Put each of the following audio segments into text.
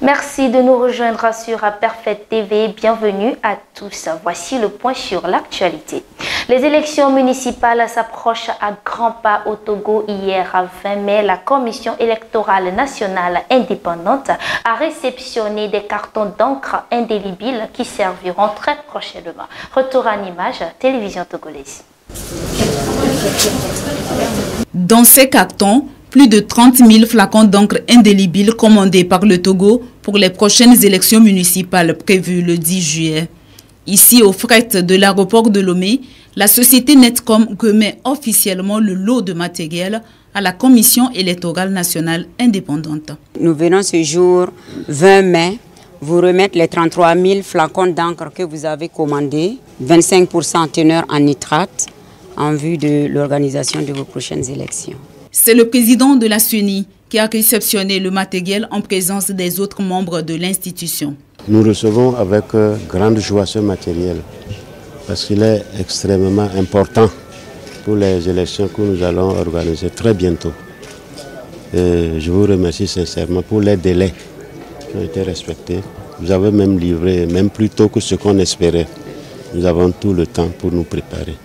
Merci de nous rejoindre sur Perfect TV. Bienvenue à tous. Voici le point sur l'actualité. Les élections municipales s'approchent à grands pas au Togo. Hier, à 20 mai, la Commission électorale nationale indépendante a réceptionné des cartons d'encre indélébiles qui serviront très prochainement. Retour en image, télévision togolaise. Dans ces cartons, plus de 30 000 flacons d'encre indélébile commandés par le Togo pour les prochaines élections municipales prévues le 10 juillet. Ici, au fret de l'aéroport de Lomé, la société Netcom remet officiellement le lot de matériel à la Commission électorale nationale indépendante. Nous venons ce jour 20 mai vous remettre les 33 000 flacons d'encre que vous avez commandés, 25% teneur en nitrate, en vue de l'organisation de vos prochaines élections. C'est le président de la CENI qui a réceptionné le matériel en présence des autres membres de l'institution. Nous recevons avec grande joie ce matériel parce qu'il est extrêmement important pour les élections que nous allons organiser très bientôt. Et je vous remercie sincèrement pour les délais qui ont été respectés. Vous avez même livré, même plus tôt que ce qu'on espérait. Nous avons tout le temps pour nous préparer.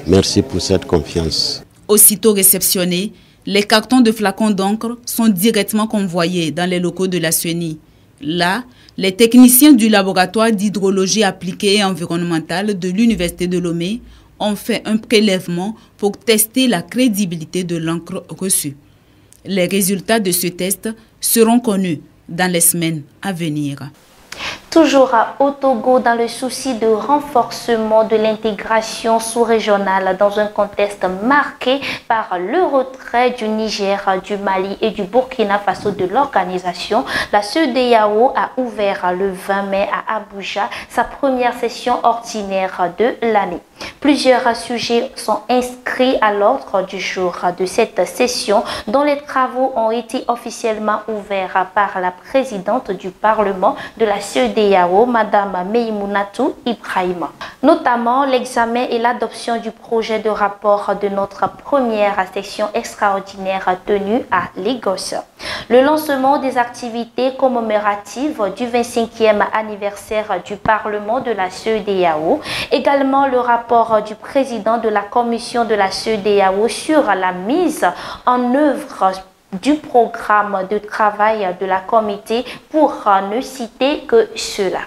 Merci pour cette confiance. Aussitôt réceptionnés, les cartons de flacons d'encre sont directement convoyés dans les locaux de la CENI. Là, les techniciens du laboratoire d'hydrologie appliquée et environnementale de l'Université de Lomé ont fait un prélèvement pour tester la crédibilité de l'encre reçue. Les résultats de ce test seront connus dans les semaines à venir. Toujours au Togo, dans le souci de renforcement de l'intégration sous-régionale dans un contexte marqué par le retrait du Niger, du Mali et du Burkina Faso de l'organisation, la CEDEAO a ouvert le 20 mai à Abuja sa première session ordinaire de l'année. Plusieurs sujets sont inscrits à l'ordre du jour de cette session dont les travaux ont été officiellement ouverts par la présidente du Parlement de la CEDEAO, Madame Meïmounatou Ibrahima. Notamment l'examen et l'adoption du projet de rapport de notre première session extraordinaire tenue à Lagos. Le lancement des activités commémoratives du 25e anniversaire du Parlement de la CEDEAO. Également le rapport du président de la commission de la CEDEAO sur la mise en œuvre du programme de travail de la comité, pour ne citer que cela.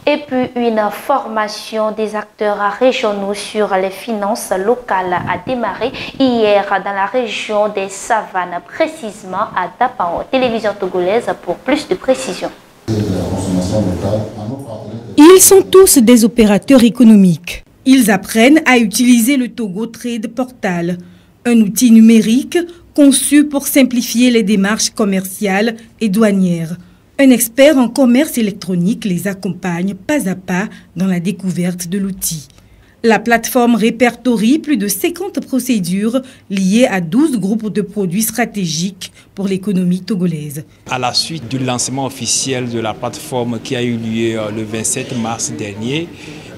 Et puis une formation des acteurs régionaux sur les finances locales a démarré hier dans la région des Savanes, précisément à Dapao. Télévision togolaise pour plus de précisions. Ils sont tous des opérateurs économiques. Ils apprennent à utiliser le Togo Trade Portal, un outil numérique conçu pour simplifier les démarches commerciales et douanières. Un expert en commerce électronique les accompagne pas à pas dans la découverte de l'outil. La plateforme répertorie plus de 50 procédures liées à 12 groupes de produits stratégiques pour l'économie togolaise. À la suite du lancement officiel de la plateforme qui a eu lieu le 27 mars dernier,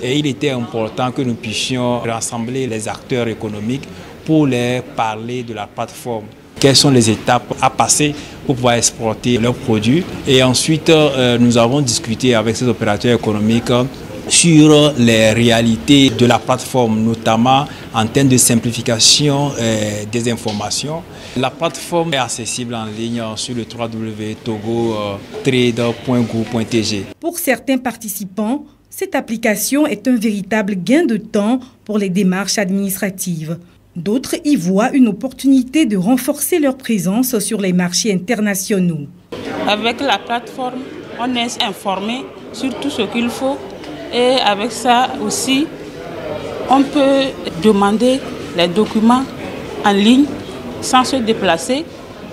et il était important que nous puissions rassembler les acteurs économiques pour leur parler de la plateforme. Quelles sont les étapes à passer pour pouvoir exporter leurs produits. Et ensuite, nous avons discuté avec ces opérateurs économiques sur les réalités de la plateforme, notamment en termes de simplification des informations. La plateforme est accessible en ligne sur le www.togotrade.gouv.tg. Pour certains participants, cette application est un véritable gain de temps pour les démarches administratives. D'autres y voient une opportunité de renforcer leur présence sur les marchés internationaux. Avec la plateforme, on est informé sur tout ce qu'il faut. Et avec ça aussi, on peut demander les documents en ligne sans se déplacer.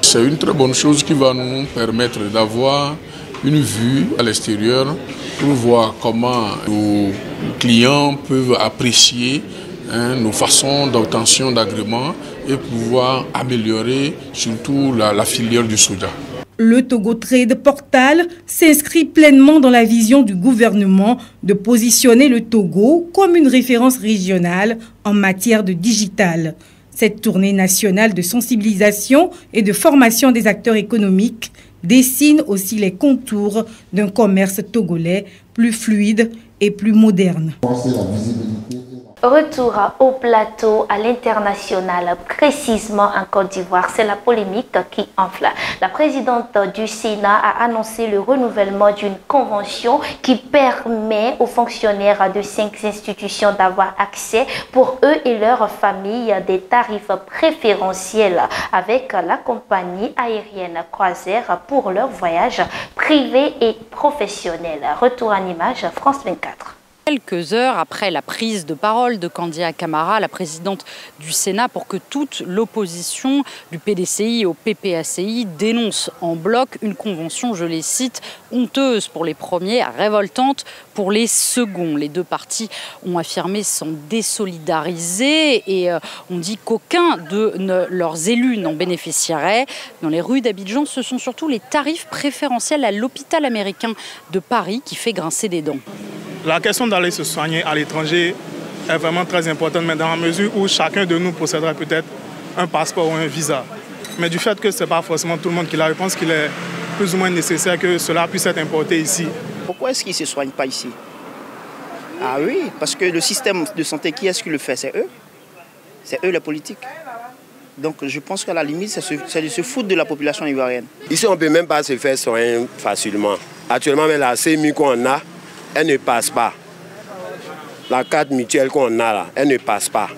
C'est une très bonne chose qui va nous permettre d'avoir une vue à l'extérieur pour voir comment nos clients peuvent apprécier nos façons d'obtention d'agréments et pouvoir améliorer surtout la filière du soja. Le Togo Trade Portal s'inscrit pleinement dans la vision du gouvernement de positionner le Togo comme une référence régionale en matière de digital. Cette tournée nationale de sensibilisation et de formation des acteurs économiques dessine aussi les contours d'un commerce togolais plus fluide et plus moderne. Retour au plateau à l'international, précisément en Côte d'Ivoire. C'est la polémique qui enfle. La présidente du Sénat a annoncé le renouvellement d'une convention qui permet aux fonctionnaires de 5 institutions d'avoir accès pour eux et leurs familles à des tarifs préférentiels avec la compagnie aérienne Croisière pour leurs voyages privés et professionnels. Retour en image, France 24. Quelques heures après la prise de parole de Candia Camara, la présidente du Sénat, pour que toute l'opposition du PDCI au PPACI dénonce en bloc une convention, je les cite, honteuse pour les premiers, révoltante pour les seconds. Les deux partis ont affirmé s'en désolidariser et on dit qu'aucun de leurs élus n'en bénéficierait. Dans les rues d'Abidjan, ce sont surtout les tarifs préférentiels à l'hôpital américain de Paris qui fait grincer des dents. La question d'aller se soigner à l'étranger est vraiment très importante, mais dans la mesure où chacun de nous possédera peut-être un passeport ou un visa. Mais du fait que ce n'est pas forcément tout le monde qui l'a, je pense qu'il est plus ou moins nécessaire que cela puisse être importé ici. Pourquoi est-ce qu'ils ne se soignent pas ici? Ah oui, parce que le système de santé, qui est-ce qui le fait? C'est eux. C'est eux les politiques. Donc je pense qu'à la limite, c'est de se foutre de la population ivoirienne. Ici, on ne peut même pas se faire soigner facilement. Actuellement, mais la CMU qu'on a, elle ne passe pas. La carte mutuelle qu'on a là, elle ne passe pas.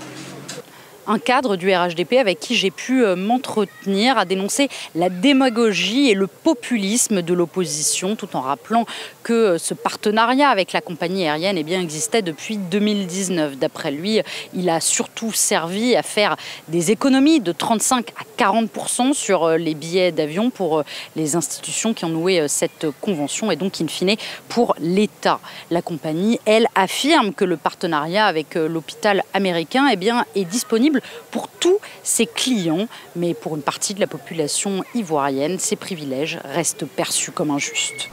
Un cadre du RHDP avec qui j'ai pu m'entretenir a dénoncé la démagogie et le populisme de l'opposition, tout en rappelant que ce partenariat avec la compagnie aérienne existait depuis 2019. D'après lui, il a surtout servi à faire des économies de 35 à 40% sur les billets d'avion pour les institutions qui ont noué cette convention et donc in fine pour l'État. La compagnie, elle, affirme que le partenariat avec l'hôpital américain est disponible pour tous ses clients, mais pour une partie de la population ivoirienne, ces privilèges restent perçus comme injustes.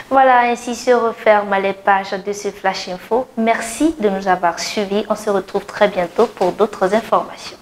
Voilà, ainsi se referment les pages de ce Flash Info. Merci de nous avoir suivis. On se retrouve très bientôt pour d'autres informations.